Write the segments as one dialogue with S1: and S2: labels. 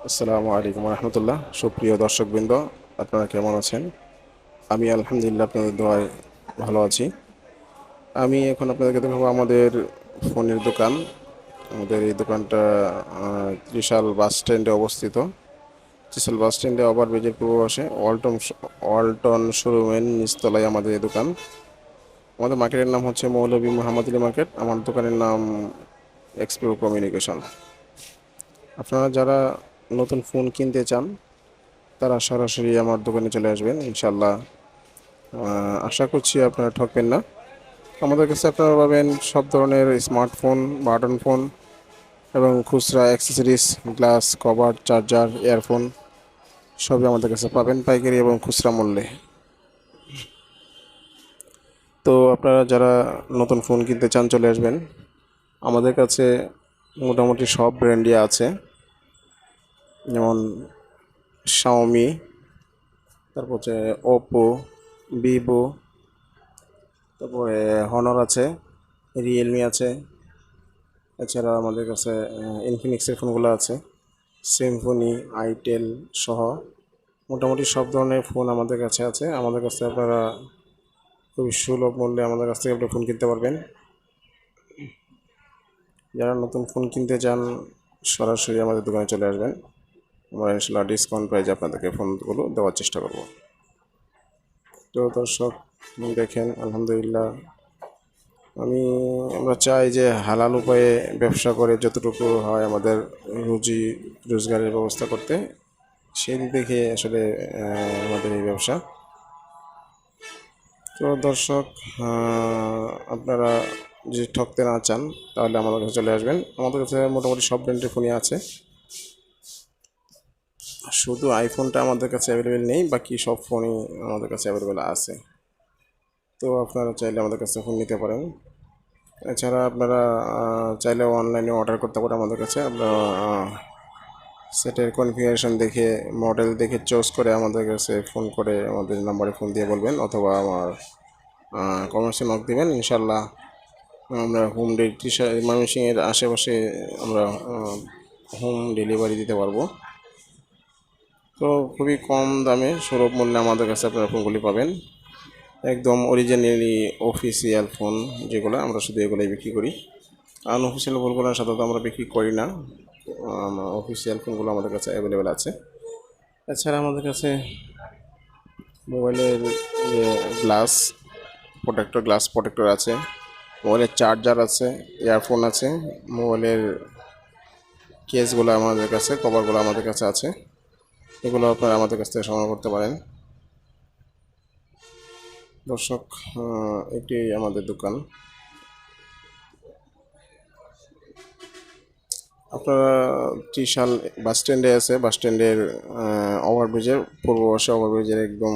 S1: আসসালামু আলাইকুম রহমতুল্লাহ। সুপ্রিয় দর্শকবৃন্দ, আপনারা কেমন আছেন? আমি আলহামদুলিল্লাহ আপনাদের দোয়ায় ভালো আছি। আমি এখন আপনাদেরকে দেখাবো আমাদের ফোনের দোকান। আমাদের এই দোকানটা ত্রিশাল বাস স্ট্যান্ডে অবস্থিত। ত্রিশাল বাস স্ট্যান্ডে ওভারব্রিজের পূর্ব পাশে ওয়ালটন শোরুমের নিচতলায় আমাদের এই দোকান। আমাদের মার্কেটের নাম হচ্ছে মৌলভী মোহাম্মদ আলী মার্কেট। আমার দোকানের নাম এক্সপ্রো কমিউনিকেশন। আপনারা যারা নতুন ফোন কিনতে চান তারা সরাসরি আমার দোকানে চলে আসবেন ইনশাল্লাহ। আশা করছি আপনারা ঠকবেন না। আমাদের কাছে আপনারা পাবেন সব ধরনের স্মার্টফোন, বাটন ফোন এবং খুচরা accessories, glass cover, charger, earphone সবই আমাদের কাছে পাবেন পাইকারি এবং খুচরা মূল্যে। তো আপনারা যারা নতুন ফোন কিনতে চান চলে আসবেন। আমাদের কাছে মোটামুটি সব ব্র্যান্ডই আছে, যেমন শাওমি, তারপর হচ্ছে ওপো, ভিভো, তারপরে হনর আছে, রিয়েলমি আছে। এছাড়া আমাদের কাছে ইনফিনিক্সের ফোনগুলো আছে, সিম্ফনি, আইটেল সহ মোটামুটি সব ধরনের ফোন আমাদের কাছে আছে। আমাদের কাছে আপনারা খুবই সুলভ মূল্যে আমাদের কাছ থেকে আপনি ফোন কিনতে পারবেন। যারা নতুন ফোন কিনতে চান সরাসরি আমাদের দোকানে চলে আসবেন। আমরা ইনশাল্লাহ ডিসকাউন্ট প্রাইজে আপনাদেরকে ফোনগুলো দেওয়ার চেষ্টা করব। তো দর্শক দেখেন, আলহামদুলিল্লাহ আমরা চাই যে হালাল উপায়ে ব্যবসা করে যতটুকু হয় আমাদের রুজি রোজগারের ব্যবস্থা করতে। সেই দিক দেখে আসলে আমাদের এই ব্যবসা। তো দর্শক, আপনারা যদি ঠকতে না চান তাহলে আমাদের কাছে চলে আসবেন। আমাদের কাছে মোটামুটি সব ব্র্যান্ডের ফোনই আছে, শুধু আইফোনটা আমাদের কাছে অ্যাভেলেবেল নেই, বাকি সব ফোনই আমাদের কাছে অ্যাভেলেবেল আছে। তো আপনারা চাইলে আমাদের কাছে ফোন নিতে পারেন। এছাড়া আপনারা চাইলে অনলাইনে অর্ডার করতে পারেন আমাদের কাছে। আপনারা সেটের কনফিগারেশন দেখে, মডেল দেখে চয়েস করে আমাদের কাছে ফোন করে আমাদের নাম্বারে ফোন দিয়ে বলবেন, অথবা আমার কমার্সে নক দেবেন। ইনশাল্লাহ আমরা হোম ডেলিভারি, ময়মনসিংহের আশেপাশে আমরা হোম ডেলিভারি দিতে পারবো। তো খুবই কম দামে সুলভ মূল্যে আমাদের কাছে আপনারা ফোনগুলি পাবেন। একদম অরিজিনালি অফিসিয়াল ফোন যেগুলো, আমরা শুধু এগুলোই বিক্রি করি। আনঅফিসিয়াল ফোনগুলো সাধারণত আমরা বিক্রি করি না। অফিসিয়াল ফোনগুলো আমাদের কাছে অ্যাভেলেবেল আছে। এছাড়া আমাদের কাছে মোবাইলের যে গ্লাস প্রোটেক্টর আছে, মোবাইলের চার্জার আছে, ইয়ারফোন আছে, মোবাইলের কেসগুলো আমাদের কাছে, কভারগুলো আমাদের কাছে আছে। এগুলো আপনারা আমাদের কাছ থেকে সংগ্রহ করতে পারেন। দর্শক, এটি আমাদের দোকান। আপনারা ত্রিশাল বাস স্ট্যান্ডে আছে, বাস স্ট্যান্ডের ওভারব্রিজের পূর্ব পাশে, ওভারব্রিজের একদম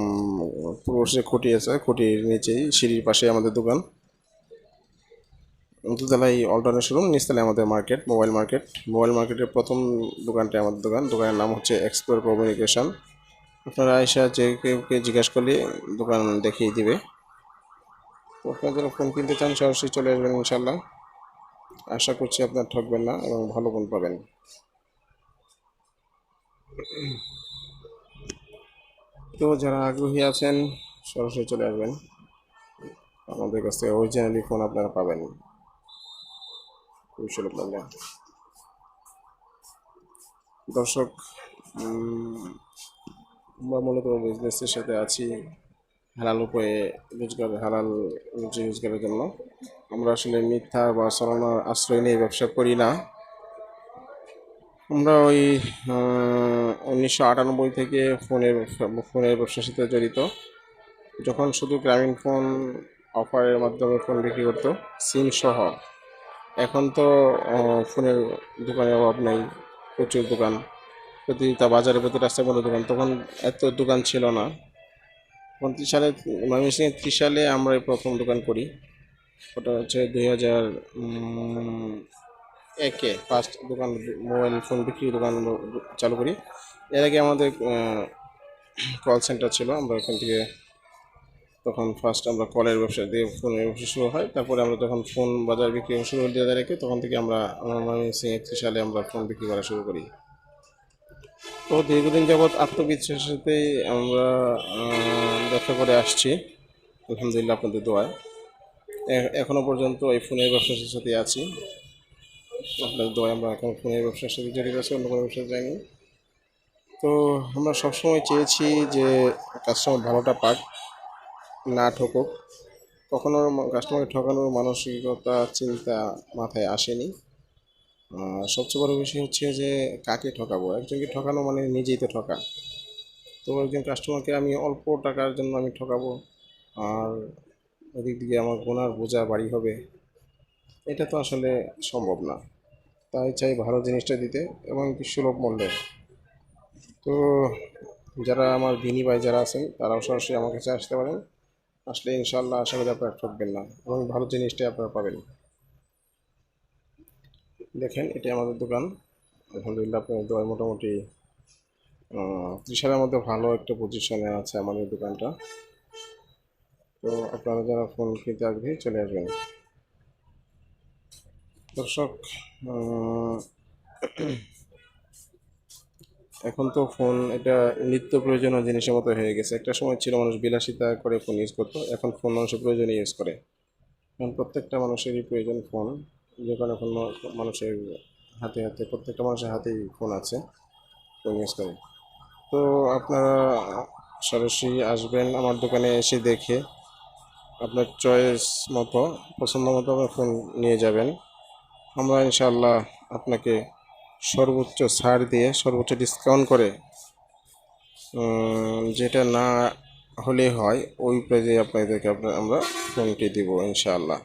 S1: পূর্ব পাশে খুঁটি আছে, খুঁটির নিচেই সিঁড়ির পাশে আমাদের দোকান। দুতলায় অল্টারনেট শোরুম, নিচতলায় আমাদের মার্কেট, মোবাইল মার্কেটের প্রথম দোকানটাই আমাদের দোকান। দোকানের নাম হচ্ছে এক্সপ্লোর কমিউনিকেশন। আপনারা আয়সা যে কেউকে জিজ্ঞাসা করলে দোকান দেখিয়ে দিবে। তো আপনারা যারা ফোন কিনতে চান সরাসরি চলে আসবেন ইনশাল্লাহ। আশা করছি আপনার ঠকবেন না এবং ভালো ফোন পাবেন। তো যারা আগ্রহী আছেন সরাসরি চলে আসবেন, আমাদের কাছ থেকে অরিজিনালি ফোন আপনারা পাবেন খুবই সুলভ মূল্যে। দর্শক, আমরা মূলত বিজনেসের সাথে আছি হালাল উপায়ে হালাল রুজি রোজগারের জন্য। আমরা আসলে মিথ্যা বা ছলনার আশ্রয় নিয়ে ব্যবসা করি না। আমরা ওই 1998 থেকে ফোনের ব্যবসার সাথে জড়িত। যখন শুধু গ্রামীণ ফোন অফারের মাধ্যমে ফোন বিক্রি করতো, সিম সহ। এখন তো ফোনের দোকানের অভাব নেই, প্রচুর দোকান, প্রতিটা বাজারে, প্রতি রাস্তার মধ্যে দোকান। তখন এত দোকান ছিল না। 29 সালে, ময়মনসিংহে 30 সালে আমরা এই প্রথম দোকান করি। ওটা হচ্ছে 2001-এ ফার্স্ট দোকান, মোবাইল ফোন বিক্রি দোকান চালু করি। এর আগে আমাদের কল সেন্টার ছিল, আমরা ওখান থেকে তখন ফার্স্ট আমরা কলের ব্যবসা দিয়ে ফোনের ব্যবসা শুরু হয়। তারপরে আমরা যখন ফোন বাজার বিক্রি শুরু হয়ে রেখে, তখন থেকে আমরা 1931 সালে আমরা ফোন বিক্রি করা শুরু করি। তো দীর্ঘদিন যাবৎ আত্মবিশ্বাসের সাথেই আমরা ব্যবসা করে আসছি, আলহামদুলিল্লাহ আপনাদের দোয়ায়। এখনো পর্যন্ত এই ফোনের ব্যবসার সাথে আছি। আপনাদের দোয়ায় আমরা এখন ফোনের ব্যবসার সাথে জড়িত আছি, অন্য কোনো ব্যবসা যাইনি। তো আমরা সবসময় চেয়েছি যে কাস্টমার ভালোটা পাক, না ঠকুক। কখনো কাস্টমারকে ঠকানোর মানসিকতা চিন্তা মাথায় আসেনি। সবচেয়ে বড় বিষয় হচ্ছে যে কাকে ঠকাবো, একজনকে ঠকানো মানে নিজেই তো ঠকা। তো একজন কাস্টমারকে আমি অল্প টাকার জন্য আমি ঠকাবো, আর ওদিক দিকে আমার গোনার বোঝা বাড়ি হবে, এটা তো আসলে সম্ভব না। তাই চাই ভালো জিনিসটা দিতে এবং কি সুলভ মূল্যে। তো যারা আমার ভিনি ভাই যারা আছেন তারাও সরাসরি আমার কাছে আসতে পারেন, আসলে ইনশাল্লাহ আশা করি আপনারা ঠকবেন না এবং ভালো জিনিসটাই আপনারা পাবেন। দেখেন এটি আমাদের দোকান, আলহামদুলিল্লাহ আপনার দোয়ায় মোটামুটি 30 মধ্যে ভালো একটা পজিশনে আছে আমাদের দোকানটা। তো আপনারা যারা ফোন কিনতে আগ্রহী চলে আসবেন। দর্শক, এখন তো ফোন এটা নিত্য প্রয়োজনীয় জিনিসের মতো হয়ে গেছে। একটা সময় ছিল মানুষ বিলাসিতা করে ফোন ইউজ করতো, এখন ফোন মানুষের প্রয়োজনে ইউজ করে। এখন প্রত্যেকটা মানুষেরই প্রয়োজন ফোন, যে কারণে এখন মানুষের হাতে হাতে প্রত্যেকটা মানুষের হাতেই ফোন আছে, ফোন ইউজ করে। তো আপনারা সরাসরি আসবেন আমার দোকানে, এসে দেখে আপনার চয়েস মতো পছন্দ মতো আপনার ফোন নিয়ে যাবেন। আমরা ইনশাআল্লাহ আপনাকে সর্বোচ্চ ছাড় দিয়ে সর্বোচ্চ ডিসকাউন্ট করে, যেটা না হলে হয় ওই প্রাইজে আপনাদেরকে আমরা ফোনটি দিব ইনশাআল্লাহ।